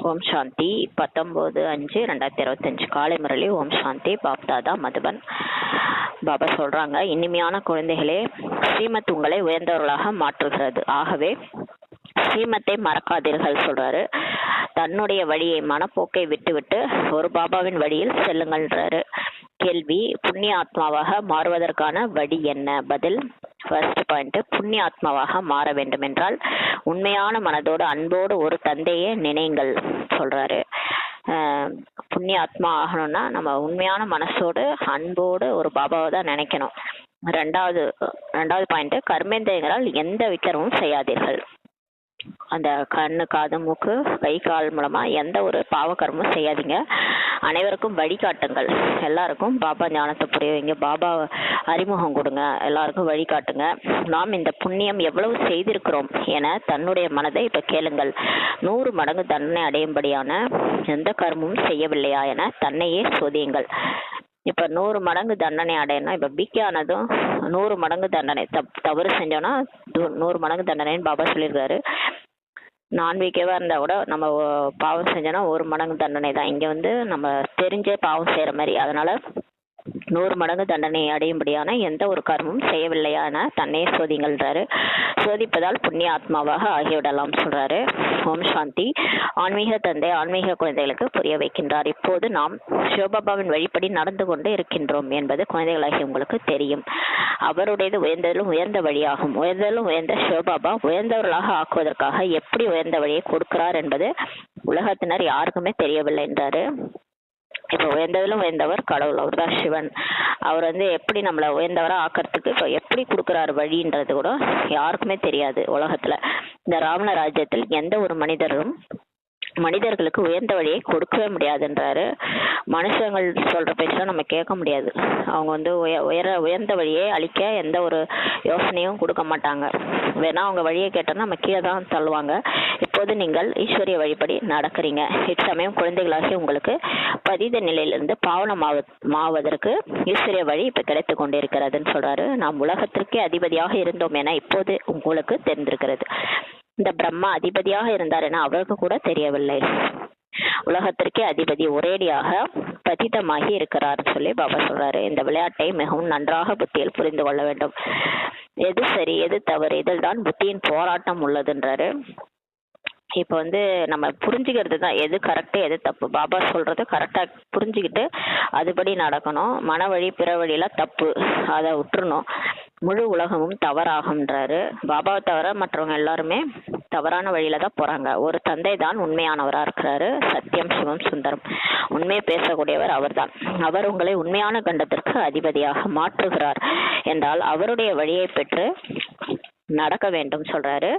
ஓம் சாந்தி 19/5/2025 காலை முரளி. ஓம் சாந்தி. பாப்தாதா மதுபன். பாபா சொல்றாங்க, இனிமையான குழந்தைகளே, ஸ்ரீமத் உங்களை உயர்ந்தவர்களாக மாற்றுகிறது. ஆகவே ஸ்ரீமத்தை மறக்காதீர்கள் சொல்றாரு. தன்னுடைய வழியை, மனப்போக்கை விட்டுவிட்டு ஒரு பாபாவின் வழியில் செல்லுங்கள்ன்றாரு. கேள்வி, புண்ணிய ஆத்மாவாக மாறுவதற்கான வழி என்ன? பதில், ஃபர்ஸ்ட் பாயிண்ட், புண்ணிய ஆத்மாவாக மாற வேண்டும் என்றால் உண்மையான மனதோடு அன்போடு ஒரு தந்தையே நினைங்கள் சொல்றாரு. புண்ணிய ஆத்மா ஆகணும்னா நம்ம உண்மையான மனசோடு அன்போடு ஒரு பாபாவை தான் நினைக்கணும். ரெண்டாவது பாயிண்ட், கர்மேந்திரங்களால் எந்த விக்கிரமும் செய்யாதீர்கள். அந்த கண்ணு, காது, மூக்கு, கை, கால் மூலமா எந்த ஒரு பாவகர்மமும் செய்யாதீங்க. அனைவருக்கும் வழிகாட்டுங்கள். எல்லாருக்கும் பாபா ஞானத்தை புரிய வைங்க. பாபா அறிமுகம் கொடுங்க. எல்லாருக்கும் வழிகாட்டுங்க. நாம் இந்த புண்ணியம் எவ்வளவு செய்திருக்கிறோம் என தன்னுடைய மனதை இப்ப கேளுங்கள். 100 மடங்கு தண்டனை அடையும்படியான எந்த கர்மமும் செய்யவில்லையா என தன்னையே சோதியுங்கள். இப்ப 100 மடங்கு தண்டனை அடையணும். இப்ப பிகே ஆனதும் 100 மடங்கு தண்டனை. தவறு செஞ்சோம்னா 100 மடங்கு தண்டனைன்னு பாபா சொல்லியிருக்காரு. நான்வீக்கேவா இருந்தா கூட நம்ம பாவம் செஞ்சோன்னா 1 மடங்கு தண்டனை தான். இங்க நம்ம தெரிஞ்சே பாவம் செய்யற மாதிரி. அதனால 100 மடங்கு தண்டனை அடையும்படியான எந்த ஒரு கர்மமும் செய்யவில்லையான தன்னையே சோதிங்கள்ன்றாரு. சோதிப்பதால் புண்ணிய ஆத்மாவாக ஆகிவிடலாம் சொல்றாரு. ஓம் சாந்தி. ஆன்மீக தந்தை ஆன்மீக குழந்தைகளுக்கு புரிய வைக்கின்றார். இப்போது நாம் சிவபாபாவின் வழிப்படி நடந்து கொண்டு இருக்கின்றோம் என்பது குழந்தைகளாகி உங்களுக்கு தெரியும். அவருடையது உயர்ந்ததிலும் உயர்ந்த வழியாகும். உயர்ந்ததிலும் உயர்ந்த சிவபாபா உயர்ந்தவர்களாக ஆக்குவதற்காக எப்படி உயர்ந்த வழியை கொடுக்கிறார் என்பது உலகத்தினர் யாருக்குமே தெரியவில்லை என்றாரு. இப்போ உயர்ந்ததிலும் உயர்ந்தவர் கடவுள், அவர் தான் சிவன். அவர் எப்படி நம்மளை உயர்ந்தவராக ஆக்கிறதுக்கு இப்போ எப்படி கொடுக்குறாரு வழின்றது கூட யாருக்குமே தெரியாது உலகத்துல. இந்த ராவண ராஜ்யத்தில் எந்த ஒரு மனிதர்களுக்கு உயர்ந்த வழியை கொடுக்கவே முடியாதுன்றாரு. மனுஷங்கள் சொல்ற பேச்செல்லாம் நம்ம கேட்க முடியாது. அவங்க உயர்ந்த வழியை அளிக்க எந்த ஒரு யோசனையும் கொடுக்க மாட்டாங்க. வேணா அவங்க வழியை கேட்டோம்னா நம்ம கீழே தான் தள்ளுவாங்க. இப்போது நீங்கள் ஈஸ்வரிய வழிபடி நடக்கிறீங்க. இச்சமயம் குழந்தைகளாகி உங்களுக்கு பதித நிலையிலிருந்து பாவனமாவதற்கு ஈஸ்வரிய வழி இப்ப கிடைத்து கொண்டிருக்கிறதுன்னு சொல்றாரு. நாம் உலகத்திற்கே அதிபதியாக இருந்தோம் என இப்போது உங்களுக்கு தெரிந்திருக்கிறது. இந்த பிரம்மா அதிபதியாக இருந்தார் என அவருக்கு கூட தெரியவில்லை. உலகத்திற்கே அதிபதி ஒரேடியாக பதிதமாகி இருக்கிறார் சொல்லி பாபா சொல்றாரு. இந்த விளையாட்டை மிகவும் நன்றாக புத்தியில் புரிந்து கொள்ள வேண்டும். எது சரி எது தவறு, இதில் தான் புத்தியின் போராட்டம் உள்ளதுன்றாரு. இப்போ நம்ம புரிஞ்சுக்கிறது தான் எது கரெக்டு எது தப்பு. பாபா சொல்றது கரெக்டா புரிஞ்சுக்கிட்டு அதுபடி நடக்கணும். மன வழி பிற வழியெல்லாம் தப்பு, அதை விட்டுறணும். முழு உலகமும் தவறாகும்ன்றாரு. பாபாவை தவிர மற்றவங்க எல்லாருமே தவறான வழியில தான் போறாங்க. ஒரு தந்தை தான் உண்மையானவரா இருக்கிறாரு. சத்தியம் சிவம் சுந்தரம். உண்மையை பேசக்கூடியவர் அவர்தான். அவர் உங்களை உண்மையான கண்டத்திற்கு அதிபதியாக மாற்றுகிறார் என்றால் அவருடைய வழியை பெற்று நடக்க வேண்டும் சொல்றாரு.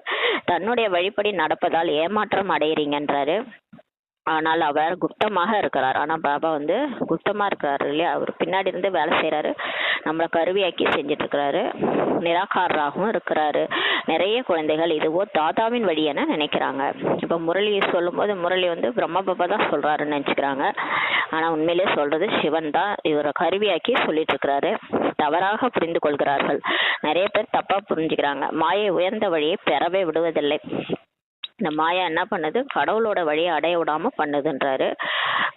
தன்னுடைய வழிப்படி நடப்பதால் ஏமாற்றம் அடையிறீங்கன்றாரு. ஆனால் அவர் குப்தமாக இருக்கிறார். ஆனா பாபா குப்தமா இருக்கிறாரு இல்லையா? அவர் பின்னாடி இருந்து வேலை செய்யறாரு. நம்மளை கருவியாக்கி செஞ்சுட்டு இருக்கிறாரு. நிராகாரராகவும் இருக்கிறாரு. நிறைய குழந்தைகள் இதுவோ தாதாவின் வழி என நினைக்கிறாங்க. இப்ப முரளி சொல்லும் போது முரளி பிரம்ம பாபா தான் சொல்றாருன்னு நினைச்சுக்கிறாங்க. ஆனா உண்மையிலேயே சொல்றது சிவன் தான். இவரை கருவியாக்கி சொல்லிட்டு இருக்கிறாரு. தவறாக புரிந்து கொள்கிறார்கள். நிறைய பேர் தப்பா புரிஞ்சுக்கிறாங்க. மாயை உயர்ந்த வழியை பெறவே விடுவதில்லை. இந்த மாயா என்ன பண்ணுது? கடவுளோட வழியை அடைய விடாம பண்ணுதுன்றாரு.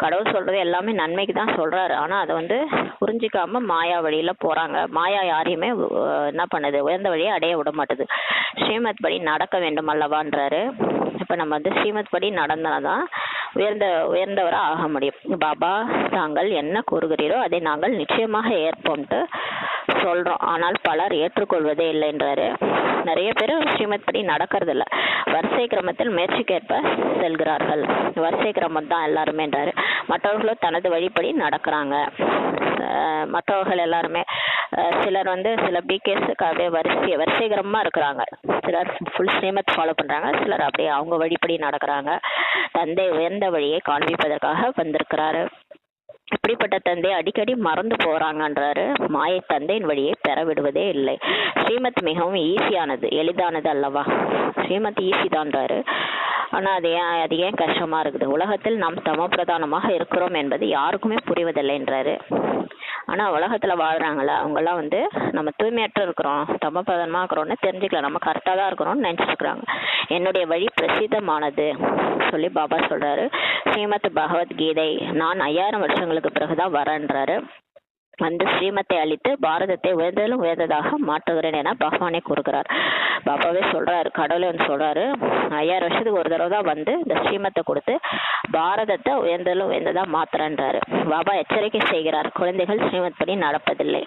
கடவுள் சொல்றது எல்லாமே நன்மைக்கு தான் சொல்றாரு. ஆனா அதை புரிஞ்சிக்காம மாயா வழியில போறாங்க. மாயா யாரையுமே என்ன பண்ணுது? உயர்ந்த வழியை அடைய விட மாட்டுது. ஸ்ரீமத் படி நடக்க வேண்டும் அல்லவான்றாரு. இப்ப நம்ம ஸ்ரீமத் படி நடந்தாதான் உயர்ந்தவராக ஆக முடியும். பாபா தாங்கள் என்ன கூறுகிறீரோ அதை நாங்கள் நிச்சயமாக ஏற்போம்ட்டு சொல்றோம். ஆனால் பலர் ஏற்றுக்கொள்வதே இல்லைன்றாரு. நிறைய பேர் ஸ்ரீமத் படி நடக்கிறது இல்லை. வரிசை கிரமத்தில் முயற்சிக்கேற்ப செல்கிறார்கள். வரிசை கிரமம் தான் எல்லாருமேன்றாரு. மற்றவர்களும் தனது வழிப்படி நடக்கிறாங்க. மற்றவர்கள் எல்லாருமே சிலர் சில பிகேஸுக்கு அப்படியே வரிசை கிரமமா இருக்கிறாங்க. சிலர் ஃபுல் ஸ்ரீமத் ஃபாலோ பண்றாங்க. சிலர் அப்படியே அவங்க வழிப்படி நடக்கிறாங்க. தந்தை உயர்ந்த வழியை காண்பிப்பதற்காக வந்திருக்கிறாரு. இப்படிப்பட்ட தந்தை அடிக்கடி மறந்து போறாங்கன்றாரு. மாயை தந்தையின் வழியை பெற விடுவதே இல்லை. ஸ்ரீமத் மிகவும் ஈஸியானது, எளிதானது அல்லவா? ஸ்ரீமத் ஈஸி தான்றாரு. ஆனா அது ஏன் கஷ்டமா இருக்குது? உலகத்தில் நாம் தமப்பிரதானமாக இருக்கிறோம் என்பது யாருக்குமே புரிவதில்லைன்றாரு. ஆனா உலகத்துல வாழ்றாங்களா அவங்கெல்லாம் நம்ம தூய்மையற்ற இருக்கிறோம், தமப்பிரதானமா இருக்கிறோம்னு தெரிஞ்சுக்கலாம். நம்ம கரெக்டா தான் இருக்கிறோம்னு நினைச்சிட்டு இருக்கிறாங்க. என்னுடைய வழி பிரசித்தமானது, சொல்லி பாபா சொல்றாரு, ஸ்ரீமத் பகவத்கீதை நான் 5000 வருஷங்களுக்கு பிறகுதான் வரேன்றாரு. வந்து ஸ்ரீமத்தை அளித்து பாரதத்தை உயர்ந்ததிலும் உயர்ந்ததாக மாற்றுகிறேன் என பகவானே கூறுகிறார். பாபாவே சொல்றாரு, கடவுளே வந்து சொல்றாரு, 5000 வருஷத்துக்கு ஒரு தடவை தான் வந்து இந்த ஸ்ரீமத்தை கொடுத்து பாரதத்தை உயர்ந்ததிலும் உயர்ந்ததா மாத்துறேன்றாரு. பாபா எச்சரிக்கை செய்கிறார், குழந்தைகள் ஸ்ரீமத் படி நடப்பதில்லை.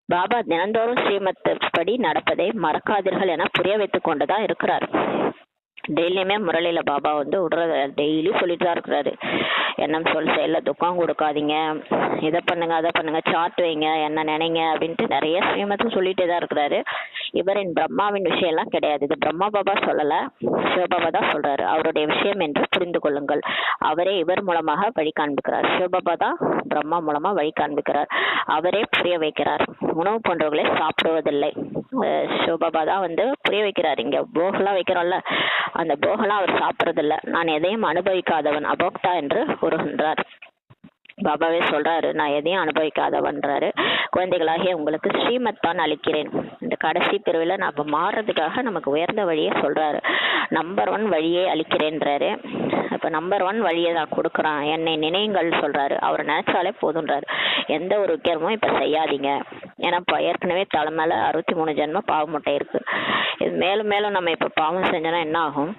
பாபா தினந்தோறும் ஸ்ரீமத் படி நடப்பதை மறக்காதீர்கள் என புரிய வைத்துக் கொண்டுதான் இருக்கிறார். டெய்லியுமே முரளியில பாபா வந்து விடுறத டெய்லி சொல்லிட்டு தான் இருக்கிறாரு. எண்ணம் சொல் செயல்ல துக்கம் கொடுக்காதீங்க, இதை பண்ணுங்க அதை பண்ணுங்க, சாட் வைங்க, என்ன நினைங்க அப்படின்ட்டு நிறைய ஸ்ரீமத்தும் சொல்லிட்டே தான் இருக்கிறாரு. இவரின் பிரம்மாவின் விஷயம் எல்லாம் கிடையாது. இது பிரம்மா பாபா சொல்லல, சிவபாபா தான் சொல்றாரு. அவருடைய விஷயம் என்று புரிந்து கொள்ளுங்கள். அவரே இவர் மூலமாக வழி காண்பிக்கிறார். சிவபாபா தான் பிரம்மா மூலமா வழி காண்பிக்கிறார். அவரே புரிய வைக்கிறார். உணவு போன்றவர்களை சாப்பிடுவதில்லை. சிவபாபா தான் வந்து புரிய வைக்கிறார். இங்க போகலாம் வைக்கிறோம்ல, அந்த போகலாம் அவர் சாப்பிட்றதில்ல. நான் எதையும் அனுபவிக்காதவன் அபோக்தா என்று கூறுகின்றார். பாபாவே சொல்றாரு, நான் எதையும் அனுபவிக்காதவன்றாரு. குழந்தைகளாகிய உங்களுக்கு ஸ்ரீமத் தான் அளிக்கிறேன். இந்த கடைசி பிரிவில் நான் இப்போ மாறுறதுக்காக நமக்கு உயர்ந்த வழியை சொல்றாரு. நம்பர் 1 வழியை அளிக்கிறேன்றாரு. இப்போ நம்பர் 1 வழியை நான் கொடுக்குறான், என்னை நினையுங்கள் சொல்றாரு. அவரை நினைச்சாலே போதுன்றாரு. எந்த ஒரு விக்கிரமும் இப்போ செய்யாதீங்க. ஏன்னா இப்போ ஏற்கனவே தலை மேல 63 ஜென்ம பாவ முட்டை இருக்கு. இது மேலும் மேலும் நம்ம இப்போ பாவம் செஞ்சோன்னா என்ன ஆகும்?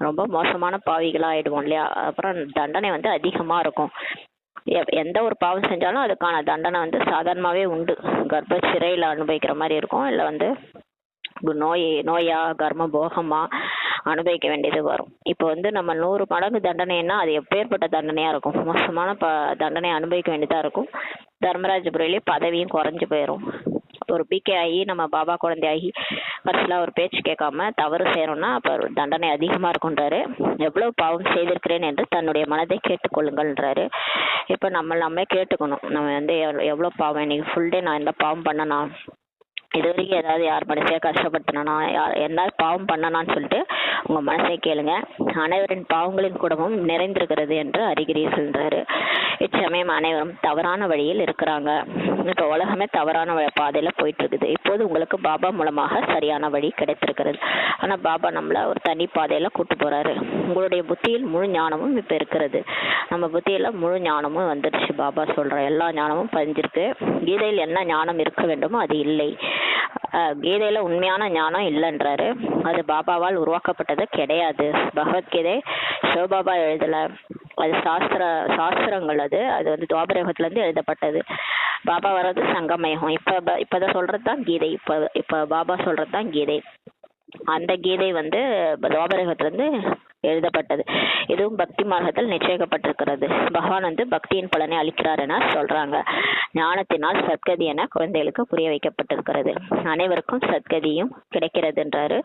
ரொம்ப மோசமான பாவிகளா ஆயிடுவோம் இல்லையா? அப்புறம் தண்டனை வந்து அதிகமா இருக்கும். எந்த ஒரு பாவம் செஞ்சாலும் அதுக்கான தண்டனை வந்து சாதாரணமாகவே உண்டு. கர்ப்ப சிறையில் அனுபவிக்கிற மாதிரி இருக்கும், இல்லை வந்து நோயா கர்ம போகமா அனுபவிக்க வேண்டியது வரும். இப்போ வந்து நம்ம 100 மடங்கு தண்டனைன்னா அது எப்பேற்பட்ட தண்டனையா இருக்கும்? மோசமான தண்டனை அனுபவிக்க வேண்டியதா இருக்கும். தர்மராஜபுரியிலே பதவியும் குறைஞ்சு போயிடும். ஒரு பிகே ஆகி நம்ம பாபா குழந்தையாகி ஃபர்ஸ்ட்லாம் ஒரு பேச்சு கேட்காம தவறு செய்யறோம்னா அப்போ தண்டனை அதிகமாக இருக்குன்றாரு. எவ்வளவு பாவம் செய்திருக்கிறேன் என்று தன்னுடைய மனதை கேட்டுக்கொள்ளுங்கள்ன்றாரு. இப்போ நம்ம கேட்டுக்கணும், நம்ம வந்து எவ்வளோ பாவம், இன்னைக்கு ஃபுல் டே நான் எந்த பாவம் பண்ணனா, இது வரைக்கும் ஏதாவது யார் மனசையா கஷ்டப்படுத்தினா, என்ன பாவம் பண்ணனான்னு சொல்லிட்டு உங்க மனசை கேளுங்க. அனைவரின் பாவங்களின் கூடவும் நிறைந்திருக்கிறது என்று அறிகிறீர்கள்ன்றாரு. இச்சமயம் அனைவரும் தவறான வழியில் இருக்கிறாங்க. இப்போ உலகமே தவறான பாதையில போயிட்டு இருக்குது. இப்போது உங்களுக்கு பாபா மூலமாக சரியான வழி கிடைத்திருக்கிறது. ஆனா பாபா நம்மள ஒரு தனி பாதையில கூட்டு போறாரு. உங்களுடைய புத்தியில் முழு ஞானமும் இப்ப இருக்கிறது. நம்ம புத்தியில முழு ஞானமும் வந்துடுச்சு. பாபா சொல்ற எல்லா ஞானமும் பதிஞ்சிருக்கு. கீதையில் என்ன ஞானம் இருக்க வேண்டுமோ அது இல்லை. கீதையில உண்மையான ஞானம் இல்லைன்றாரு. அது பாபாவால் உருவாக்கப்பட்டது கிடையாது. பகவத்கீதை சிவபாபா எழுதல, அது சாஸ்திரங்கள். அது வந்து துவாபரயுகத்துல இருந்து எழுதப்பட்டது. பாபா வர்றது சங்கமயுகம். இப்பதான் சொல்றதுதான் கீதை. இப்ப பாபா சொல்றதுதான் கீதை. அந்த கீதை வந்து துவாபரயுகத்திலிருந்து எழுதப்பட்டது. இதுவும் பக்தி மார்க்கத்தில் நிச்சயிக்கப்பட்டிருக்கிறது. பகவான் வந்து பக்தியின் பலனை அளிக்கிறார் என சொல்றாங்க. ஞானத்தினால் சத்கதி என குழந்தைகளுக்கு புரிய வைக்கப்பட்டிருக்கிறது. அனைவருக்கும் சத்கதியும் கிடைக்கிறதுன்றாரு.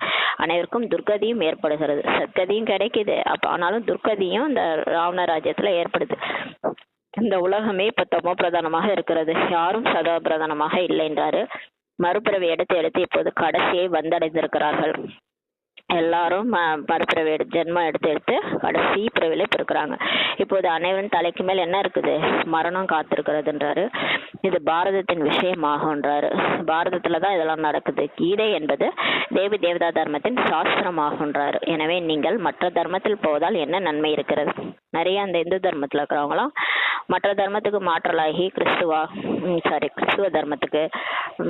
அனைவருக்கும் துர்கதியும் ஏற்படுகிறது. சத்கதியும் கிடைக்குது, ஆனாலும் துர்கதியும் இந்த ராவண ராஜ்யத்துல ஏற்படுது. இந்த உலகமே இப்ப தமோ பிரதானமாக இருக்கிறது. யாரும் சதா பிரதானமாக இல்லை என்றாரு. மறுபிறவை எடுத்து இப்போது கடைசியை வந்தடைந்திருக்கிறார்கள். எல்லாரும் மறுபிறவி ஜென்மம் எடுத்து கடைசி பிறவில பிறக்கிறாங்க. இப்போது அனைவரும் தலைக்கு மேல் என்ன இருக்குது? மரணம் காத்திருக்கிறதுன்றாரு. இது பாரதத்தின் விஷயமாகன்றாரு. பாரதத்துலதான் இதெல்லாம் நடக்குது. கீதை என்பது தேவி தேவதா தர்மத்தின் சாஸ்திரமாகன்றாரு. எனவே நீங்கள் மற்ற தர்மத்தில் போவதால் என்ன நன்மை இருக்கிறது? நிறைய அந்த இந்து தர்மத்துல இருக்கிறவங்களாம் மற்ற தர்மத்துக்கு மாற்றலாகி கிறிஸ்துவ தர்மத்துக்கு,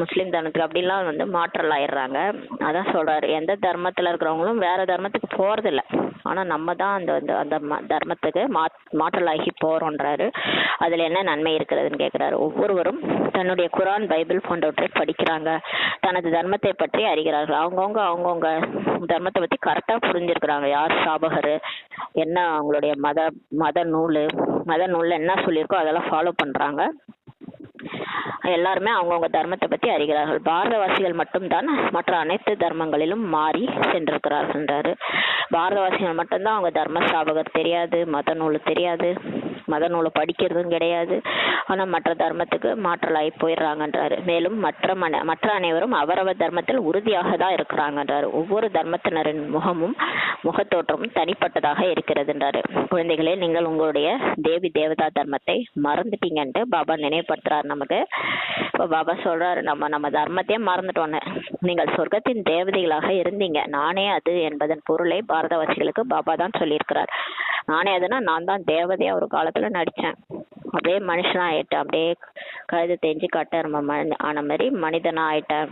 முஸ்லீம் தர்மத்துக்கு அப்படிலாம் வந்து மாற்றல் ஆயிடுறாங்க. அதான் சொல்றாரு, எந்த தர்மத்துல இருக்கிறவங்களும் வேற தர்மத்துக்கு போறது இல்லை. ஆனா நம்ம தான் அந்த தர்மத்துக்கு மாற்றலாகி போறோன்றாரு. அதுல என்ன நன்மை இருக்கிறதுன்னு கேட்கிறாரு. ஒவ்வொருவரும் தன்னுடைய குரான், பைபிள் போன்றவற்றை படிக்கிறாங்க. தனது தர்மத்தை பற்றி அறிகிறார்கள். அவங்கவுங்க தர்மத்தை பத்தி கரெக்டா புரிஞ்சிருக்கிறாங்க. யார் சாபகரு, என்ன அவங்களுடைய மத நூல்ல என்ன சொல்லியிருக்கோ அதெல்லாம் ஃபாலோ பண்றாங்க. எல்லாருமே அவங்கவுங்க தர்மத்தை பத்தி அறிகிறார்கள். பாரதவாசிகள் மட்டும்தான் மற்ற அனைத்து தர்மங்களிலும் மாறி சென்றிருக்கிறார்கள்ன்றாரு. பாரதவாசிகள் மட்டும்தான் அவங்க தர்ம ஸ்தாபகர் தெரியாது, மத நூல் தெரியாது, மத நூலை படிக்கிறதும் கிடையாது. ஆனா மற்ற தர்மத்துக்கு மாற்றலாகி போயிடுறாங்கன்றாரு. மேலும் மற்ற அனைவரும் அவரவர் தர்மத்தில் உறுதியாக தான் இருக்கிறாங்கன்றாரு. ஒவ்வொரு தர்மத்தினரின் முகத்தோற்றமும் தனிப்பட்டதாக இருக்கிறதுன்றாரு. குழந்தைகளே, நீங்கள் உங்களுடைய தேவி தேவதா தர்மத்தை மறந்துட்டீங்கன்ட்டு பாபா நினைவுபடுத்துறாரு நமக்கு. இப்போ பாபா சொல்றாரு, நம்ம தர்மத்தையே மறந்துட்டோன்னு. நீங்கள் சொர்க்கத்தின் தேவதைகளாக இருந்தீங்க, நானே அது என்பதன் பொருளை பாரதவாசிகளுக்கு பாபா தான் சொல்லியிருக்கிறார். நானே அதுனா நான் தான் தேவதையா ஒரு காலத்துல நடிச்சேன். அப்படியே மனுஷனா ஆயிட்டேன், அப்படியே கழுது தெரிஞ்சு கட்டெருமை ஆன மாதிரி மனிதனா ஆயிட்டேன்,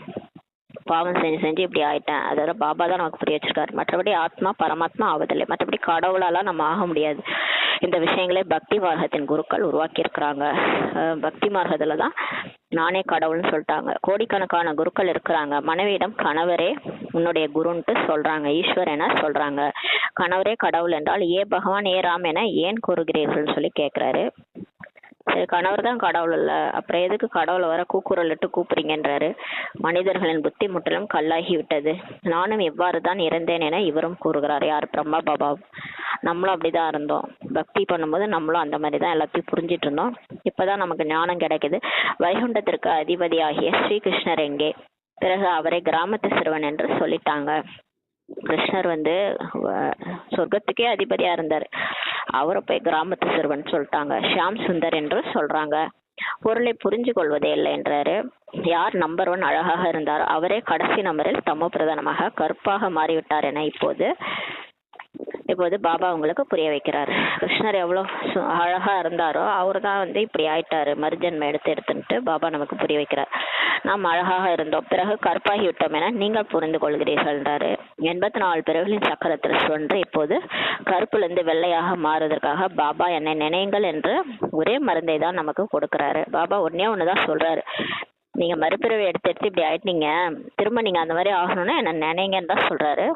பாவம் செஞ்சு இப்படி ஆயிட்டேன். அதோட பாபா தான் நமக்கு புரிய வச்சிருக்காரு. மற்றபடி ஆத்மா பரமாத்மா ஆவதில்லை, மற்றபடி கடவுளாலாம் நம்ம ஆக முடியாது. இந்த விஷயங்களே பக்தி மார்க்கத்தின் குருக்கள் உருவாக்கி இருக்கிறாங்க. பக்தி மார்க்கத்துல தான் நானே கடவுள்னு சொல்லிட்டாங்க. கோடிக்கணக்கான குருக்கள் இருக்கிறாங்க. மனைவியிடம் கணவரே உன்னுடைய குருன்ட்டு சொல்றாங்க, ஈஸ்வர் என சொல்றாங்க. கணவரே கடவுள் என்றால் ஏ பகவான் ஏ ராம் என ஏன் கூறுகிறீர்கள்னு சொல்லி கேட்கிறாரு. சரி, கணவர் தான் கடவுள் இல்ல, அப்புறம் எதுக்கு கடவுளை வர கூக்குரல் இட்டு கூப்பிடுறீங்கன்றாரு. மனிதர்களின் புத்தி முற்றிலும் கல்லாகி விட்டது, நானும் எவ்வாறு தான் இருந்தேன் என இவரும் கூறுகிறார். யார்? பிரம்மா பாபா. நம்மளும் அப்படிதான் இருந்தோம். பக்தி பண்ணும்போது நம்மளும் அந்த மாதிரி தான் எல்லாத்தையும் புரிஞ்சிட்டு இருந்தோம். இப்பதான் நமக்கு ஞானம் கிடைக்குது. வைகுண்டத்திற்கு அதிபதியாகிய ஸ்ரீகிருஷ்ணர் எங்கே? பிறகு அவரை கிராமத்து சிறுவன் என்று சொல்லிட்டாங்க. கிருஷ்ணர் சொர்க்கத்துக்கே அதிபதியா இருந்தாரு, அவரை போய் கிராமத்து சிறுவன் சொல்லிட்டாங்க. ஷியாம் சுந்தர் என்று சொல்றாங்க. பொருளை புரிஞ்சு கொள்வதே இல்லை என்றாரு. யார் நம்பர் 1 அழகாக இருந்தாரோ அவரே கடைசி நம்பரில் தமோ பிரதானமாக கருப்பாக மாறிவிட்டார் என இப்போது பாபா உங்களுக்கு புரிய வைக்கிறார். கிருஷ்ணர் எவ்வளவு அழகா இருந்தாரோ அவரு தான் இப்படி ஆயிட்டாரு, மறுஜன்மம் எடுத்துட்டு பாபா நமக்கு புரிய வைக்கிறார். நாம் அழகாக இருந்தோம், பிறகு கருப்பாகி விட்டோம் என நீங்கள் புரிந்து கொள்கிறீர்கள்ன்றாரு. 84 பிறகுகளின் சக்கரத்தில் சுழன்று இப்போது கருப்புலேருந்து வெள்ளையாக மாறுவதற்காக பாபா என்னை நினைங்கள் என்று ஒரே மருந்தை தான் நமக்கு கொடுக்குறாரு. பாபா ஒண்ணுதான் சொல்றாரு, நீங்க மறுபிறவை எடுத்து இப்படி ஆயிட்டீங்க, திரும்ப நீங்க அந்த மாதிரி ஆகணும்னா என்ன நினைங்கன்னு தான் சொல்றாரு.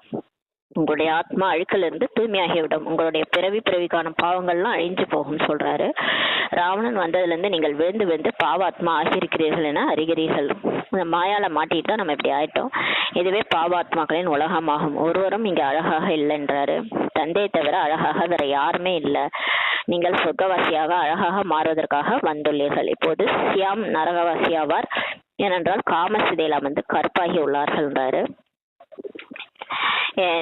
உங்களுடைய ஆத்மா அழுக்கிலிருந்து தூய்மையாகிவிடும், உங்களுடைய பிறவிக்கான பாவங்கள்லாம் அழிஞ்சு போகும் சொல்றாரு. ராவணன் வந்ததுலேருந்து நீங்கள் விழுந்து பாவாத்மா ஆகியிருக்கிறீர்கள் என அறிகிறீர்கள். மாயால மாட்டிட்டு தான் நம்ம இப்படி ஆயிட்டோம். இதுவே பாவாத்மாக்களின் உலகமாகும். ஒருவரும் இங்க அழகாக இல்லைன்றாரு. தந்தையை தவிர அழகாக வேற யாருமே இல்லை. நீங்கள் சொர்க்கவாசியாக அழகாக மாறுவதற்காக வந்துள்ளீர்கள். இப்போது சியாம் நரகவாசியாவார், ஏனென்றால் காமசிதையில் அமர்ந்து கருப்பாகி உள்ளார்கள்ன்றாரு.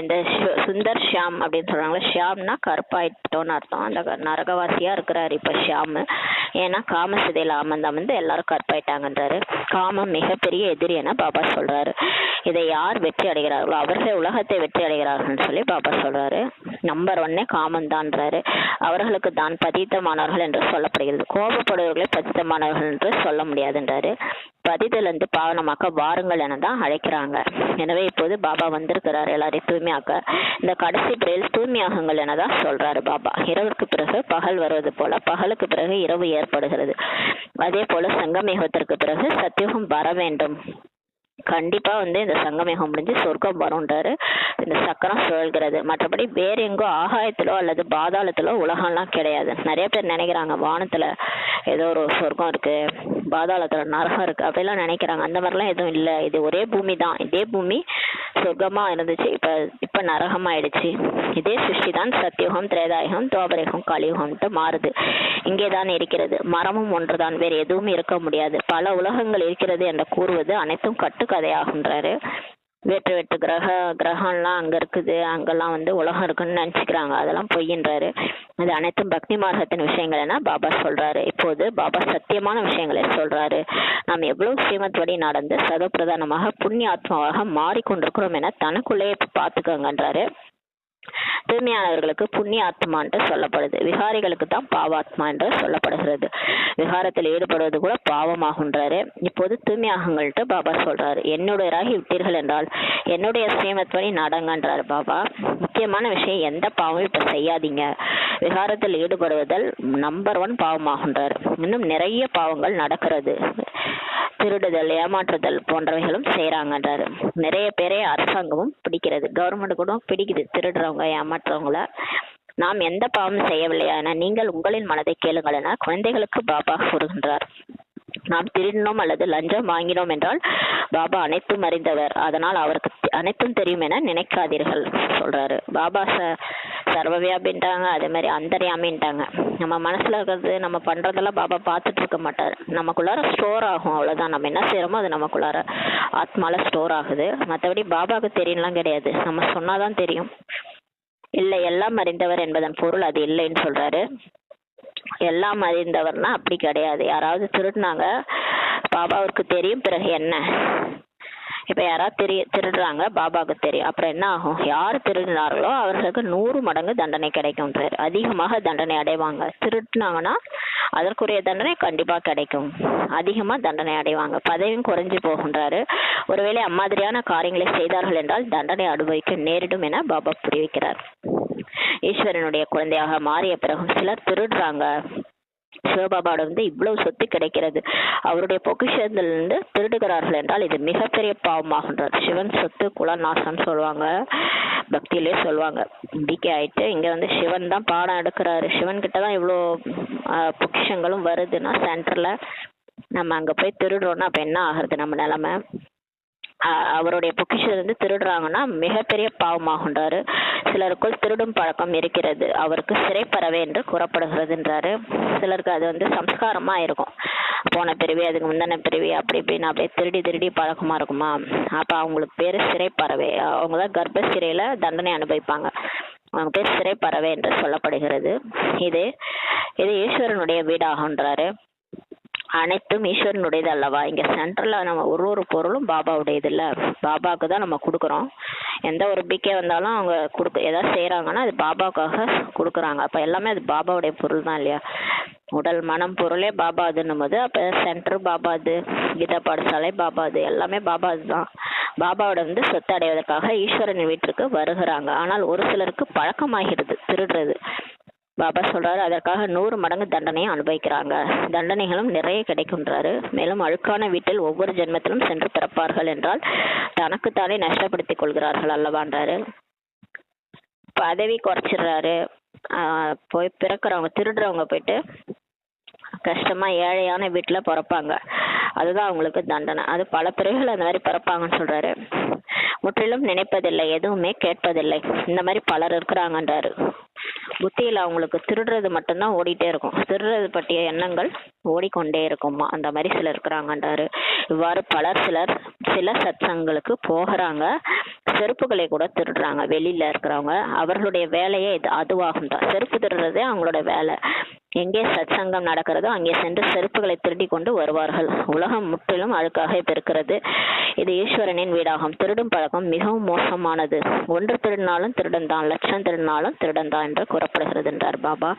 இந்த சுந்தர் ஷியாம் அப்படின்னு சொல்றாங்களா, ஷியாம்னா கருப்பாயிட்டோன்னு அர்த்தம். அந்த நரகவாசியா இருக்கிறாரு இப்ப ஷியாம். ஏன்னா காமசிதையில அமர்ந்து எல்லாரும் கருப்பாயிட்டாங்கன்றாரு. காமம் மிகப்பெரிய எதிரி என பாபா சொல்றாரு. இதை யார் வெற்றி அடைகிறார்களோ அவர்கள் உலகத்தை வெற்றி அடைகிறார்கள் சொல்லி பாபா சொல்றாரு. நம்பர் 1 காமம் தான்றாரு. அவர்களுக்கு தான் பதித்தமானவர்கள் என்று சொல்லப்படுகிறது. கோபப்படுவர்களை பதித்தமானவர்கள் என்று சொல்ல முடியாதுன்றாரு. பதிதிலிருந்து பாவனமாக்க வாருங்கள் என தான் அழைக்கிறாங்க. எனவே இப்போது பாபா வந்திருக்கிறார் எல்லாரையும் தூய்மையாக்க. இந்த கடைசி பிறையில் தூய்மையாகுங்கள் எனதான் சொல்றாரு பாபா. இரவுக்கு பிறகு பகல் வருவது போல பகலுக்கு பிறகு இரவு ஏற்படுகிறது. அதே போல சங்கமேகத்திற்கு பிறகு சத்தியுகம் வர வேண்டும். கண்டிப்பா இந்த சங்கமேகம் முடிஞ்சு சொர்க்கம் வரும்ன்றாரு. இந்த சக்கரம் சுழல்கிறது. மற்றபடி வேற எங்கோ ஆகாயத்திலோ அல்லது பாதாளத்திலோ உலகம்லாம் கிடையாது. நிறைய பேர் நினைக்கிறாங்க வானத்துல ஏதோ ஒரு சொர்க்கம் இருக்கு, பாதாளத்துல நரகம் இருக்கு அப்படிலாம் நினைக்கிறாங்க. அந்த மாதிரிலாம் எதுவும் இல்லை. இது ஒரே பூமி தான். இதே பூமி சொர்க்கமா இருந்துச்சு, இப்ப நரகமாயிடுச்சு. இதே சிருஷ்டி தான் சத்தியுகம், திரேதாயுகம், துவாபரயுகம், கலியுகம்ட்டு மாறுது. இங்கேதான் இருக்கிறது. மரமும் ஒன்றுதான், வேற எதுவும் இருக்க முடியாது. பல உலகங்கள் இருக்கிறது என்று கூறுவது அனைத்தும் கட்டுக்கதையாகுன்றாரு. வேற்று கிரகம்லாம் அங்க இருக்குது, அங்கெல்லாம் உலகம் இருக்குன்னு நினைச்சுக்கிறாங்க. அதெல்லாம் பொய்யின்றாரு. அது அனைத்தும் பக்தி மார்க்கத்தின் விஷயங்கள் என பாபா சொல்றாரு. இப்போது பாபா சத்தியமான விஷயங்களை சொல்றாரு. நாம் எவ்வளவு ஸ்ரீமத் படி நடந்து சதப்பிரதானமாக புண்ணிய ஆத்மாவாக மாறிக்கொண்டிருக்கிறோம் என தனக்குள்ளேயே பார்த்துக்கோங்கன்றாரு. தூய்மையானவர்களுக்கு புண்ணிய ஆத்மான்ட்டு சொல்லப்படுது, விகாரிகளுக்கு தான் பாவாத்மா என்று சொல்லப்படுகிறது. விகாரத்தில் ஈடுபடுவது கூட பாவமாகுன்றாரு. இப்போது தூய்மையாகுங்கள்ட்டு பாபா சொல்றாரு. என்னுடையராகி விட்டீர்கள் என்றால் என்னுடைய ஸ்ரீமத் படி நடங்கன்றாரு பாபா. முக்கியமான விஷயம், எந்த பாவமும் இப்ப செய்யாதீங்க. விகாரத்தில் ஈடுபடுவதல் நம்பர் 1 பாவமாகுன்றாரு. இன்னும் நிறைய பாவங்கள் நடக்கிறது. திருடுதல், ஏமாற்றுதல் போன்றவைகளும் செய்யறாங்கன்றாரு. நிறைய பேரை அரசாங்கமும் பிடிக்கிறது, கவர்மெண்ட் கூட பிடிக்குது திருடுறவங்க ஏமாற்றுறவங்கள. நாம் எந்த பாவமும் செய்யவில்லையா என நீங்கள் உங்களின் மனதை கேளுங்கள் என குழந்தைகளுக்கு பாபா கூறுகின்றார். நாம் திருடினோம் அல்லது லஞ்சம் வாங்கினோம் என்றால் பாபா அனைத்தும் அறிந்தவர், அதனால் அவருக்கு அனைத்தும் தெரியும் என நினைக்காதீர்கள் சொல்றாரு. பாபா சர்வவியாபின்ட்டாங்க, அதே மாதிரி அந்தர்யாமின்ட்டாங்க. நம்ம மனசுல இருக்கிறது நம்ம பண்றதெல்லாம் பாபா பார்த்துட்டு இருக்க மாட்டாரு. நமக்குள்ளார ஸ்டோர் ஆகும், அவ்வளவுதான். நம்ம என்ன செய்யறோமோ அது நமக்குள்ளார ஆத்மால ஸ்டோர் ஆகுது. மற்றபடி பாபாவுக்கு தெரியலாம் கிடையாது, நம்ம சொன்னாதான் தெரியும். இல்லை, எல்லாம் அறிந்தவர் என்பதன் பொருள் அது இல்லைன்னு சொல்றாரு. எல்லாம் அறிந்தவர்னா அப்படி கிடையாது. யாராவது திருடினாங்க, பாபாவிற்கு தெரியும். பிறகு என்ன? இப்ப யாராவது திருடுறாங்க, பாபாவுக்கு தெரியும். அப்புறம் என்ன ஆகும்? யார் திருடினார்களோ அவர்களுக்கு 100 மடங்கு தண்டனை கிடைக்கும்ன்றார். அதிகமாக தண்டனை அடைவாங்க. திருடினாங்கன்னா அதற்குரிய தண்டனை கண்டிப்பா கிடைக்கும். அதிகமா தண்டனை அடைவாங்க. பதவியும் குறைஞ்சு போகின்றாரு. ஒருவேளை அம்மாதிரியான காரியங்களை செய்தார்கள் என்றால் தண்டனை அனுபவிக்க நேரிடும் என பாபா புரிவிக்கிறார். ஈஸ்வரனுடைய குழந்தையாக மாறிய பிறகும் சிலர் திருடுறாங்க. சிவபாபாவோட இவ்வளவு சொத்து கிடைக்கிறது, அவருடைய பொக்கிஷத்திலிருந்து திருடுகிறார்கள் என்றால் இது மிகப்பெரிய பாவமாகின்றார். சிவன் சொத்து குலநாசம் சொல்லுவாங்க, பக்தியிலே சொல்லுவாங்க. பிகே ஆயிட்டு இங்க சிவன் தான் பாடம் எடுக்கிறாரு. சிவன் கிட்டதான் இவ்வளோ பொக்கிஷங்களும் வருதுன்னா சென்டர்ல நம்ம அங்க போய் திருடுறோம்னா அப்ப என்ன ஆகுறது நம்ம நிலைமை? அவருடைய பொக்கிஷத்திலிருந்து திருடுறாங்கன்னா மிகப்பெரிய பாவமாகின்றாரு. சிலருக்குள் திருடும் பழக்கம் இருக்கிறது, அவருக்கு சிறைப்பறவை என்று கூறப்படுகிறதுன்றாரு. சிலருக்கு அது சம்ஸ்காரமா இருக்கும். போன பிறவி, அதுக்கு முந்தின பிறவி, அப்படி இப்படின்னு அப்படியே திருடி பழக்கமா இருக்குமா, அப்ப அவங்களுக்கு பேரு சிறைப்பறவை. அவங்கதான் கர்ப்ப சிறையில தண்டனை அனுபவிப்பாங்க. அவங்க பேர் சிறைப்பறவை என்று சொல்லப்படுகிறது. இது ஈஸ்வரனுடைய வீடாகன்றாரு. அனைத்தும் ஈஸ்வரனுடையது அல்லவா? இங்க சென்ட்ரல்ல நம்ம ஒரு பொருளும் பாபாவுடையது இல்ல, பாபாவுக்கு தான் நம்ம கொடுக்குறோம். எந்த ஒரு பிகே வந்தாலும் அவங்க ஏதாவது செய்யறாங்கன்னா அது பாபாவுக்காக கொடுக்குறாங்க. அப்ப எல்லாமே அது பாபாவுடைய பொருள் தான் இல்லையா? உடல் மனம் பொருளே பாபா அதுன்னும் போது அப்ப சென்டர் பாபாது, கீதா பாடசாலை பாபாது, எல்லாமே பாபாது தான். பாபாவோட சொத்து அடைவதற்காக ஈஸ்வரன் வீட்டிற்கு வருகிறாங்க. ஆனால் ஒரு சிலருக்கு பழக்கமாகிறது திருடுறது. பாபா சொல்றாரு அதற்காக 100 மடங்கு தண்டனையை அனுபவிக்கிறாங்க. தண்டனைகளும் நிறைய கிடைக்கின்றாரு. மேலும் அழுக்கான வீட்டில் ஒவ்வொரு ஜென்மத்திலும் சென்று பிறப்பார்கள் என்றால் தனக்குத்தானே நஷ்டப்படுத்திக் கொள்கிறார்கள் அல்லவான்றாரு. பதவி குறைச்சிடுறாரு. போய் பிறக்கிறவங்க திருடுறவங்க போயிட்டு கஷ்டமா ஏழையான வீட்டுல பிறப்பாங்க. அதுதான் அவங்களுக்கு தண்டனை. அது பல பிறகுகள் அந்த மாதிரி பிறப்பாங்கன்னு சொல்றாரு. முற்றிலும் நினைப்பதில்லை, எதுவுமே கேட்பதில்லை. இந்த மாதிரி பலர் இருக்கிறாங்கன்றாரு. புத்தியில அவங்களுக்கு திருடுறது மட்டும்தான் ஓடிட்டே இருக்கும். திருடுறது பற்றிய எண்ணங்கள் ஓடிக்கொண்டே இருக்குமா, அந்த மாதிரி சிலர் இருக்கிறாங்கன்றாரு. இவ்வாறு சில சத்சங்களுக்கு போகிறாங்க. செருப்புகளை கூட திருடுறாங்க. வெளியில இருக்கிறவங்க அவர்களுடைய வேலையே அதுவாகும் தான். செருப்பு திருடுறதே அவங்களோட வேலை. எங்கே சத்சங்கம் நடக்கிறதோ அங்கே சென்று செருப்புகளை திருடி கொண்டு வருவார்கள். உலகம் முற்றிலும் அழுக்காக இருக்கிறது. இது ஈஸ்வரனின் வீடாகும். திருடும் பழக்கம் மிகவும் மோசமானது. ஒன்று திருடினாலும் திருடன் தான், லட்சம் திருடினாலும் திருடன் தான் என்று கூறப்படுகிறது என்றார் பாபா.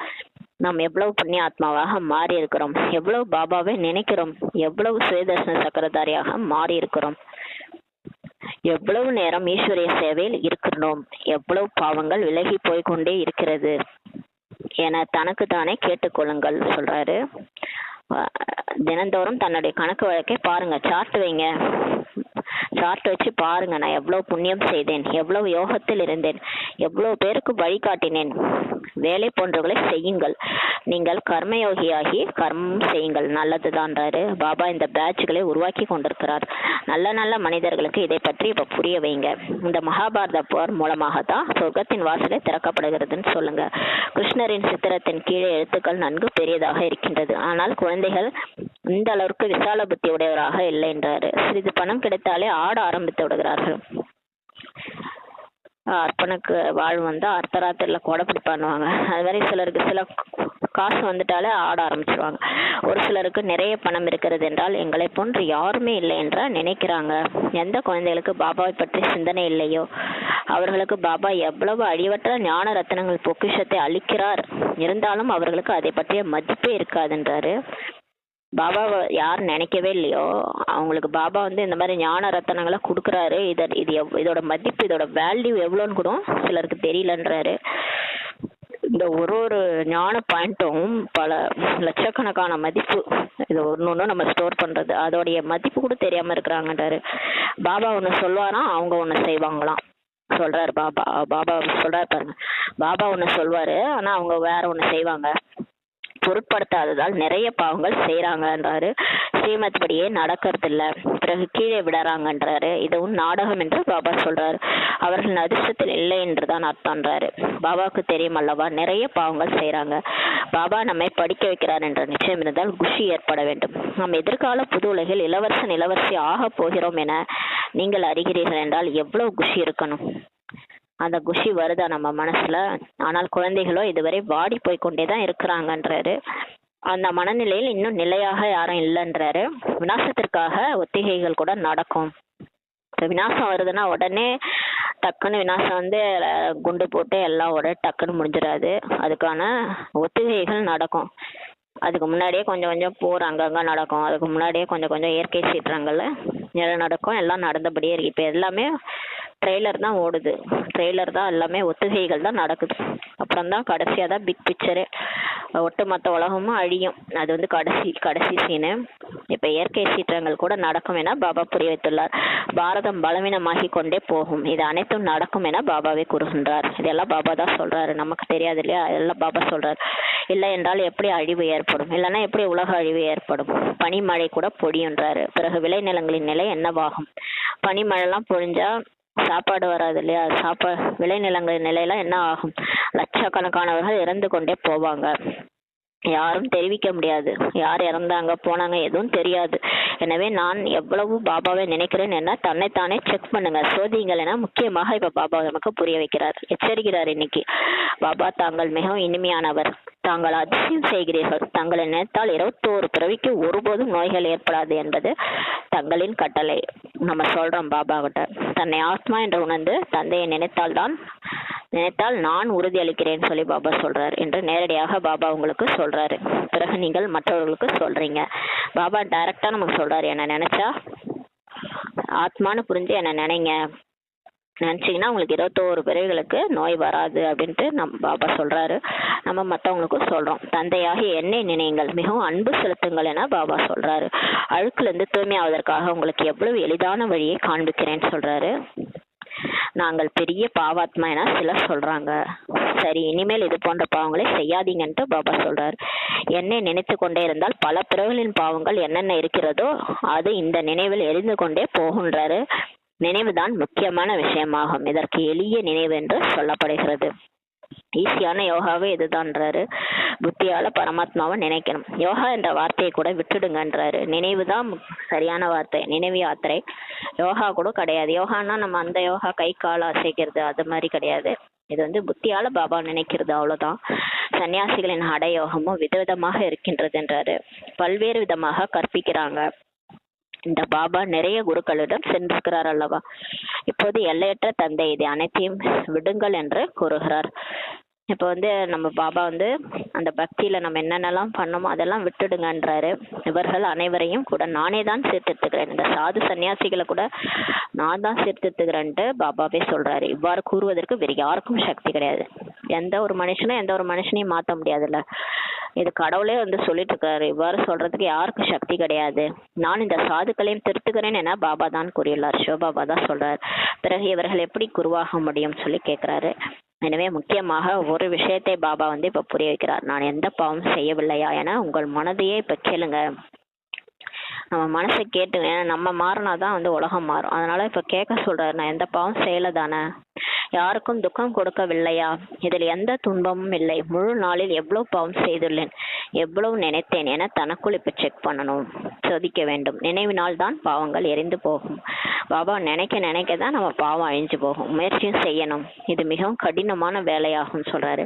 நாம் எவ்வளவு புண்ணிய ஆத்மாவாக மாறி இருக்கிறோம், எவ்வளவு பாபாவை நினைக்கிறோம், எவ்வளவு சுயதர்சன சக்கரதாரியாக மாறி இருக்கிறோம், எவ்வளவு நேரம் ஈஸ்வரிய சேவையில் இருக்கிறோம், எவ்வளவு பாவங்கள் விலகி போய்கொண்டே இருக்கிறது என தனக்கு தானே கேட்டுக்கொள்ளுங்கள் சொல்றாரு. தினந்தோறும் தன்னுடைய கணக்கு வழக்கை பாருங்க, சார்ட் வைங்க. சார்ட் வச்சு பாருங்க, நான் எவ்வளவு புண்ணியம் செய்தேன், எவ்வளவு யோகத்தில் இருந்தேன், எவ்வளவு பேருக்கு வழிகாட்டினேன். வேலை போன்றவர்களை செய்யுங்கள். நீங்கள் கர்மயோகியாகி கர்மம் செய்யுங்கள், நல்லதுதான்றாரு பாபா. இந்த பேட்ச்களை உருவாக்கி கொண்டிருக்கிறார். நல்ல நல்ல மனிதர்களுக்கு இதை பற்றி இப்ப புரிய வைங்க. இந்த மகாபாரத போர் மூலமாகத்தான் சொர்க்கத்தின் வாசலை திறக்கப்படுகிறதுன்னு சொல்லுங்க. கிருஷ்ணரின் சித்திரத்தின் கீழே எழுத்துக்கள் நன்கு பெரியதாக இருக்கின்றது. ஆனால் குழந்தைகள் இந்த அளவுக்கு விசால புத்தி உடையவராக இல்லை என்றாரு. சிறிது பணம் கிடைத்தாலே ஆட ஆரம்பித்து விடுகிறார்கள். அர்ப்பனுக்கு வாழ்வு அர்த்தராத்திரில கொடைப்பிடி பண்ணுவாங்க. அது மாதிரி சிலருக்கு சில காசு வந்துட்டாலே ஆட ஆரம்பிச்சிருவாங்க. ஒரு சிலருக்கு நிறைய பணம் இருக்கிறது என்றால் எங்களை போன்று யாருமே இல்லை என்ற நினைக்கிறாங்க. எந்த குழந்தைகளுக்கு பாபாவை பற்றி சிந்தனை இல்லையோ அவர்களுக்கு பாபா எவ்வளவு அழிவற்ற ஞான ரத்னங்கள் பொக்கிஷத்தை அளிக்கிறார், இருந்தாலும் அவர்களுக்கு அதை பற்றிய மதிப்பே இருக்காதுன்றாரு. பாபாவை யார் நினைக்கவே இல்லையோ அவங்களுக்கு பாபா இந்த மாதிரி ஞான ரத்தனங்களை கொடுக்குறாரு. இதோட மதிப்பு, இதோட வேல்யூ எவ்வளோன்னு கூட சிலருக்கு தெரியலன்றாரு. இந்த ஒரு ஞான பாயிண்ட்டும் பல லட்சக்கணக்கான மதிப்பு. இது ஒன்று நம்ம ஸ்டோர் பண்றது, அதோடைய மதிப்பு கூட தெரியாம இருக்கிறாங்கன்றாரு. பாபா ஒன்று சொல்வாராம், அவங்க ஒன்று செய்வாங்களாம் சொல்றாரு பாபா. பாபா சொல்றாரு பாருங்க, பாபா ஒன்று சொல்வாரு ஆனா அவங்க வேற ஒன்று செய்வாங்க. பொருட்படுத்தாததால் நிறைய பாவங்கள் செய்யறாங்கன்றாரு. ஸ்ரீமத் படியே நடக்கிறது இல்ல, பிறகு கீழே விடறாங்கன்றாரு. இதுவும் நாடகம் என்று பாபா சொல்றாரு. அவர்கள் அதிர்ஷ்டத்தில் இல்லை என்றுதான் அர்த்தம்ன்றாரு. பாபாவுக்கு தெரியும் அல்லவா நிறைய பாவங்கள் செய்யறாங்க. பாபா நம்மை படிக்க வைக்கிறார் என்ற நிச்சயம் இருந்தால் குஷி ஏற்பட வேண்டும். நாம் எதிர்கால புது உலகில் இளவரசன் இளவரசி ஆக போகிறோம் என நீங்கள் அறிகிறீர்கள் என்றால் எவ்வளவு குஷி இருக்கணும். அந்த குஷி வருதா நம்ம மனசுல? ஆனால் குழந்தைகளோ இதுவரை வாடி போய் கொண்டேதான் இருக்கிறாங்கன்றாரு. அந்த மனநிலையில் இன்னும் நிலையாக யாரும் இல்லைன்றாரு. விநாசத்திற்காக ஒத்திகைகள் கூட நடக்கும். இப்போ விநாசம் வருதுன்னா உடனே டக்குன்னு விநாசம் வந்து குண்டு போட்டு எல்லாம் உடனே டக்குன்னு முடிஞ்சிடாது. அதுக்கான ஒத்திகைகள் நடக்கும். அதுக்கு முன்னாடியே கொஞ்சம் கொஞ்சம் போர் அங்கங்கே நடக்கும். அதுக்கு முன்னாடியே கொஞ்சம் கொஞ்சம் இயற்கை சீற்றங்கள்ல எல்லாம் நடக்கும். எல்லாம் நடந்தபடியே இருக்கு. இப்போ எல்லாமே ட்ரெய்லர் தான் ஓடுது. ட்ரெய்லர் தான் எல்லாமே ஒத்திகைகள் தான் நடக்குது. அப்புறம் தான் கடைசியாக தான் பிக் பிக்சரு. ஒட்டுமொத்த உலகமும் அழியும். அது வந்து கடைசி சீனு. இப்போ இயற்கை சீற்றங்கள் கூட நடக்கும் என பாபா புரிய வைத்துள்ளார். பாரதம் பலவீனமாகி கொண்டே போகும். இது அனைத்தும் நடக்கும் என பாபாவே கூறுகின்றார். இதெல்லாம் பாபா தான் சொல்றாரு. நமக்கு தெரியாது இல்லையா? அதெல்லாம் பாபா சொல்றாரு. இல்லை என்றால் எப்படி அழிவு ஏற்படும்? இல்லைன்னா எப்படி உலக அழிவு ஏற்படும்? பனிமழை கூட பொழியுன்றாரு. பிறகு விளைநிலங்களின் நிலை என்னவாகும்? பனிமழைலாம் பொழிஞ்சா சாப்பாடு வராது இல்லையா? விளைநிலங்களின் நிலையெல்லாம் என்ன ஆகும்? லட்சக்கணக்கானவர்கள் இறந்து கொண்டே போவாங்க. யாரும் தெரிவிக்க முடியாது. யார் இறந்தாங்க போனாங்க எதுவும் தெரியாது. எனவே நான் எவ்வளவு பாபாவை நினைக்கிறேன் என தன்னைத்தானே செக் பண்ணுங்க, சோதிங்கள் என முக்கியமாக இப்ப பாபா நமக்கு புரிய வைக்கிறார், எச்சரிக்கிறார். இன்னைக்கு பாபா, தாங்கள் மிகவும் இனிமையானவர், தாங்கள் அதிசயம் செய்கிறீர்கள், தங்களை நினைத்தால் 21 பிறவிக்கு ஒருபோதும் நோய்கள் ஏற்படாது என்பது தங்களின் கட்டளை. நம்ம சொல்றோம் பாபா கிட்ட, தன்னை ஆத்மா என்று உணர்ந்து தந்தையை நினைத்தால் நான் உறுதி அளிக்கிறேன் சொல்லி பாபா சொல்றாரு என்று நேரடியாக பாபா உங்களுக்கு சொல்றாரு. பிறகு நீங்கள் மற்றவர்களுக்கு சொல்றீங்க. பாபா டைரக்டா நமக்கு சொல்றாரு, என்ன நினைச்சா ஆத்மான்னு புரிஞ்சு என்ன நினைச்சீங்கன்னா உங்களுக்கு 21 பிறவிகளுக்கு நோய் வராது அப்படின்ட்டு நம்ம பாபா சொல்றாரு. நம்ம மற்றவங்களுக்கும் சொல்றோம், தந்தையாகி என்னை நினைங்கள், மிகவும் அன்பு செலுத்துங்கள் என பாபா சொல்றாரு. அழுக்குல இருந்து தூய்மையாவதற்காக உங்களுக்கு எவ்வளவு எளிதான வழியை காண்பிக்கிறேன்னு சொல்றாரு. நாங்கள் பெரிய பாவாத்மா என சிலர் சொல்றாங்க. சரி, இனிமேல் இது போன்ற பாவங்களை செய்யாதீங்கன்ட்டு பாபா சொல்றாரு. என்னை நினைத்து கொண்டே இருந்தால் பல பிறவிகளின் பாவங்கள் என்னென்ன இருக்கிறதோ அது இந்த நினைவில் எரிந்து கொண்டே போகின்றாரு. நினைவுதான் முக்கியமான விஷயமாகும். இதற்கு எளிய நினைவு என்று சொல்லப்படுகிறது. ஈஸியான யோகாவே இதுதான்றாரு. புத்தியால பரமாத்மாவை நினைக்கணும். யோகா என்ற வார்த்தையை கூட விட்டுடுங்கன்றாரு. நினைவு தான் சரியான வார்த்தை. நினைவு யாத்திரை யோகா கூட கிடையாது. யோகான்னா நம்ம அந்த யோகா கை கால அசைக்கிறது அது மாதிரி கிடையாது. இது வந்து புத்தியால பாபா நினைக்கிறது, அவ்வளவுதான். சன்னியாசிகளின் அடயோகமும் விதவிதமாக இருக்கின்றதுன்றாரு. பல்வேறு விதமாக கற்பிக்கிறாங்க. இந்த பாபா நிறைய குருக்களிடம் சென்றிருக்கிறார் அல்லவா? இப்போது எல்லையற்ற தந்தை இதை அனைத்தையும் விடுங்கள் என்று கூறுகிறார். இப்போ வந்து நம்ம பாபா வந்து அந்த பக்தியில நம்ம என்னென்னலாம் பண்ணோமோ அதெல்லாம் விட்டுடுங்கன்றாரு. இவர்கள் அனைவரையும் கூட நானே தான் சீர்திருத்துகிறேன், இந்த சாது சன்னியாசிகளை கூட நான் தான் சீர்திருத்துகிறேன்ட்டு பாபாவே சொல்றாரு. இவ்வாறு கூறுவதற்கு வேறு யாருக்கும் சக்தி கிடையாது. எந்த ஒரு மனுஷனையும் மாற்ற முடியாதுல்ல. இது கடவுளே வந்து சொல்லிட்டு இருக்காரு. இவ்வாறு சொல்றதுக்கு யாருக்கும் சக்தி கிடையாது. நான் இந்த சாதுக்களையும் திருத்துகிறேன் என பாபா தான் கூறியுள்ளார். சிவபாபா தான் சொல்றாரு. பிறகு இவர்கள் எப்படி குருவாக முடியும் சொல்லி கேட்கிறாரு. எனவே முக்கியமாக ஒரு விஷயத்தை பாபா வந்து இப்ப புரிய வைக்கிறார். நான் எந்த பாவம் செய்யவில்லையா என உங்கள் மனதையே இப்ப கேளுங்க. நம்ம மனசை கேட்டுங்க. நம்ம மாறினாதான் வந்து உலகம் மாறும். அதனால இப்ப கேட்க சொல்றாரு, நான் எந்த பாவம் செய்யல தானே, யாருக்கும் துக்கம் கொடுக்கவில்லையா, இதில் எந்த துன்பமும் இல்லை, முழு நாளில் எவ்வளவு பாவம் செய்துள்ளேன், எவ்வளவு நினைத்தேன் என தனக்குள் இப்ப செக் பண்ணணும், சோதிக்க வேண்டும். நினைவினால் தான் பாவங்கள் எரிந்து போகும். பாபா நினைக்க தான் நம்ம பாவம் அழிஞ்சு போகும். முயற்சியும் செய்யணும். இது மிகவும் கடினமான வேலையாகும் சொல்றாரு.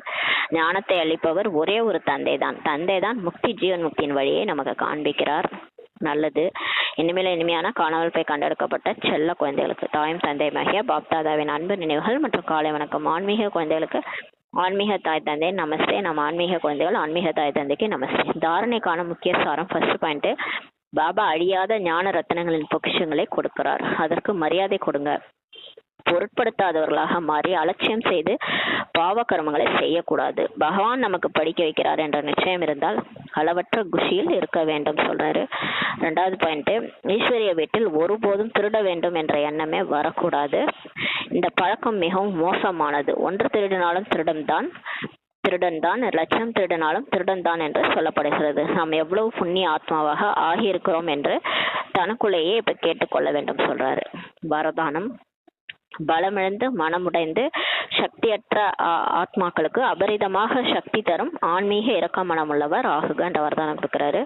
ஞானத்தை அளிப்பவர் ஒரே ஒரு தந்தை தான் முக்தி, ஜீவன் முக்தியின் வழியை நமக்கு காண்பிக்கிறார். நல்லது. இனிமையான காணாமல் போய் கண்டெடுக்கப்பட்ட செல்ல குழந்தைகளுக்கு தாயும் தந்தையுமாகிய பாப்தாதாவின் அன்பு நினைவுகள் மற்றும் காலை வணக்கம். ஆன்மீக குழந்தைகளுக்கு ஆன்மீக தாய் தந்தை நமஸ்தே. நம்ம ஆன்மீக குழந்தைகள் ஆன்மீக தாய் தந்தைக்கு நமஸ்தே. தாரணைக்கான முக்கிய சாரம், ஃபர்ஸ்ட் பாயிண்ட், பாபா அழியாத ஞான ரத்னங்களின் பொக்கிஷங்களை கொடுக்கிறார். அதற்கு மரியாதை கொடுங்க. பொருட்படுத்தாதவர்களாக மாறி அலட்சியம் செய்து பாவ கர்மங்களை செய்யக்கூடாது. பகவான் நமக்கு படிக்க வைக்கிறார் என்ற நிச்சயம் இருந்தால் அளவற்ற குஷியில் இருக்க வேண்டும் சொல்றாரு. 2வது பாயிண்ட், ஈஸ்வரிய வீட்டில் ஒருபோதும் திருட வேண்டும் என்ற எண்ணமே வரக்கூடாது. இந்த பழக்கம் மிகவும் மோசமானது. ஒன்று திருடினாலும் திருடன் தான், லட்சம் திருடினாலும் திருடன் தான் என்று சொல்லப்படுகிறது. நாம் எவ்வளவு புண்ணிய ஆத்மாவாக ஆகியிருக்கிறோம் என்று தனக்குள்ளேயே இப்ப கேட்டுக்கொள்ள வேண்டும் சொல்றாரு. வரதானம், பலமிழந்து மனமுடைந்து சக்தியற்ற ஆத்மாக்களுக்கு அபரிதமாக சக்தி தரும் ஆன்மீக இரக்க மனம் உள்ளவர் ஆகுகன்ற வரதானம் கொடுக்குறாரு.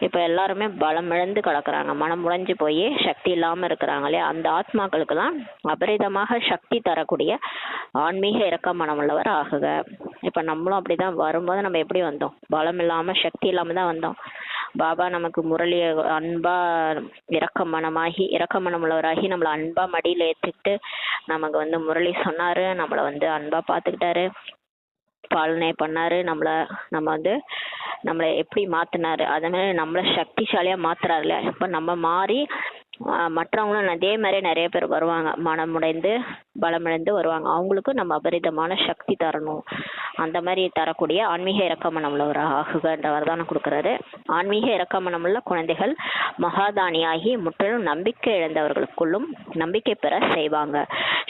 இப்போ எல்லாருமே பலம் இழந்து கிடக்குறாங்க, மனம் உடைஞ்சு போய் சக்தி இல்லாமல் இருக்கிறாங்களே, அந்த ஆத்மாக்களுக்கெல்லாம் அபரிதமாக சக்தி தரக்கூடிய ஆன்மீக இரக்க மனம் உள்ளவர் ஆகுக. இப்போ நம்மளும் அப்படிதான் வரும்போது நம்ம எப்படி வந்தோம்? பலம் இல்லாமல் சக்தி இல்லாமல் தான் வந்தோம். பாபா நமக்கு முரளிய அன்பா இரக்க மனம் உள்ளவராகி நம்மளை அன்பா மடியில ஏற்றிட்டு நமக்கு முரளி சொன்னாரு, நம்மளை அன்பா பார்த்துக்கிட்டாரு, பாலனை பண்ணாரு, நம்மளை எப்படி மாத்தினாரு, அதே மாதிரி நம்மளை சக்திசாலியா மாத்துறாரு இல்லையா. இப்ப நம்ம மாறி மற்றவங்களும் அதே மாதிரி நிறைய பேர் வருவாங்க, மனமுடைந்து பலமிழந்து வருவாங்க. அவங்களுக்கு நம்ம அபரிதமான சக்தி தரணும். அந்த மாதிரி தரக்கூடிய ஆன்மீக இரக்க மனமுள்ளவர் ஆகுகன்ற வரதானம் கொடுக்குறாரு. ஆன்மீக இரக்க மனமுள்ள குழந்தைகள் மகாதானியாகி முற்றிலும் நம்பிக்கை இழந்தவர்களுக்குள்ளும் நம்பிக்கை பெற செய்வாங்க.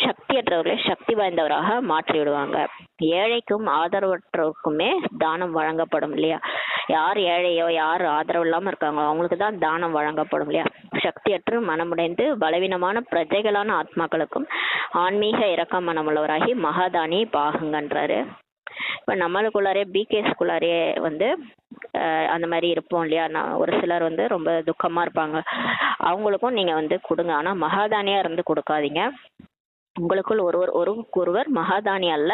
சக்தியற்றவர்களை சக்தி வாய்ந்தவராக மாற்றி விடுவாங்க. ஏழைக்கும் ஆதரவற்றோருக்குமே தானம் வழங்கப்படும் இல்லையா. யார் ஏழையோ யார் ஆதரவு இல்லாம இருக்காங்களோ அவங்களுக்கு தான் தானம் வழங்கப்படும் இல்லையா. சக்தியற்று மனமுடைந்து பலவீனமான பிரஜைகளான ஆத்மாக்களுக்கும் ஆன்மீக இரக்க மனமுள்ளவராகி மகாதானி பாகுங்கன்றாரு. இப்ப நம்மளுக்குள்ளாரே பிகேஸ்குள்ளாரே அந்த மாதிரி இருப்போம் இல்லையா. ஒரு சிலர் ரொம்ப துக்கமா இருப்பாங்க, அவங்களுக்கும் நீங்க கொடுங்க. ஆனா மகாதானியா இருந்து கொடுக்காதீங்க. உங்களுக்குள் ஒருவர் மகாதானி அல்ல,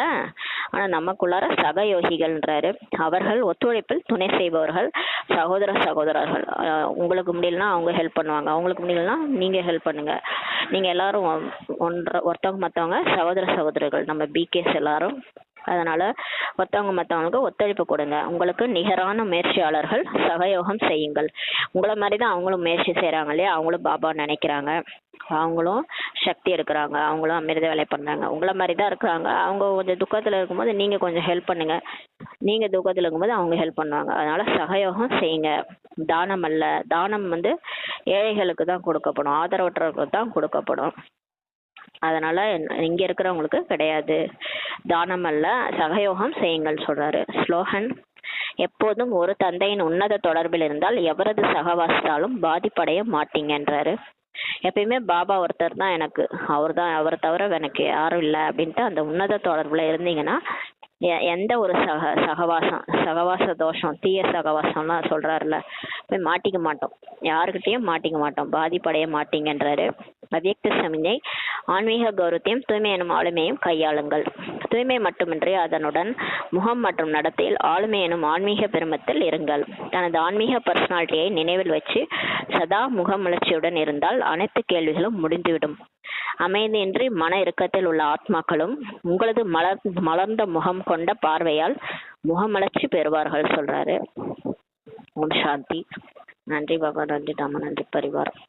ஆனா நமக்குள்ளார சகயோகிகள்ன்றாரு. அவர்கள் ஒத்துழைப்பில் துணை செய்பவர்கள், சகோதரர்கள். உங்களுக்கு முடியலன்னா அவங்க ஹெல்ப் பண்ணுவாங்க, அவங்களுக்கு முடியலன்னா நீங்க ஹெல்ப் பண்ணுங்க. நீங்க எல்லாரும் ஒருத்தவங்க மற்றவங்க சகோதரர்கள், நம்ம பிகேஸ் எல்லாரும். அதனால ஒருத்தவங்க மற்றவங்களுக்கு ஒத்துழைப்பு கொடுங்க. உங்களுக்கு நிகரான முயற்சியாளர்கள், சகயோகம் செய்யுங்கள். உங்களை மாதிரி தான் அவங்களும் முயற்சி செய்யறாங்க இல்லையா. அவங்களும் பாபா நினைக்கிறாங்க, அவங்களும் சக்தி எடுக்கிறாங்க, அவங்களும் அமிர்த வேலை பண்றாங்க. உங்களை மாதிரி தான் இருக்கிறாங்க. அவங்க கொஞ்சம் துக்கத்துல இருக்கும்போது நீங்க கொஞ்சம் ஹெல்ப் பண்ணுங்க, நீங்க துக்கத்துல இருக்கும்போது அவங்க ஹெல்ப் பண்ணுவாங்க. அதனால சகயோகம் செய்யுங்க. தானம் அல்ல, தானம் ஏழைகளுக்கு தான் கொடுக்கப்படும், ஆதரவற்றவர்களுக்கு தான் கொடுக்கப்படும். அதனால இங்க இருக்கிறவங்களுக்கு கிடையாது. தானம் அல்ல, சகயோகம் செய்யுங்கள் சொல்றாரு. ஸ்லோகன்: எப்போதும் ஒரு தந்தையின் உன்னத தொடர்பில் இருந்தால் எவரது சகவாசத்தாலும் பாதிப்படைய மாட்டீங்கன்றாரு. எப்பயுமே பாபா ஒருத்தர் தான் எனக்கு, அவரை தவிர எனக்கு யாரும் இல்லை அப்படின்ட்டு அந்த உன்னத தொடர்புல இருந்தீங்கன்னா எந்த ஒரு சகவாச தோஷம், தீய சகவாசம்லாம் சொல்றாருல, போய் மாட்டிக்க மாட்டோம், யாருக்கிட்டையும் மாட்டிக்க மாட்டோம், பாதிப்படைய மாட்டீங்கன்றாரு. அவ்யக்த சமிஞை: ஆன்மீக கௌரவத்தையும் தூய்மை எனும் ஆளுமையும் கையாளுங்கள். தூய்மை மட்டுமின்றி அதனுடன் முகம் மற்றும் நடத்தையில் ஆளுமை எனும் ஆன்மீக பெருமத்தில் இருங்கள். தனது ஆன்மீக பர்சனாலிட்டியை நினைவில் வச்சு சதா முகமலர்ச்சியுடன் இருந்தால் அனைத்து கேள்விகளும் முடிந்துவிடும். அமைதியின்றி மன இறுக்கத்தில் உள்ள ஆத்மாக்களும் உங்களது மலர்ந்த முகம் கொண்ட பார்வையால் முகமலர்ச்சி பெறுவார்கள் சொல்றாரு. ஓம் சாந்தி. நன்றி பாபா, நன்றி தாமா, நன்றி பரிவாரம்.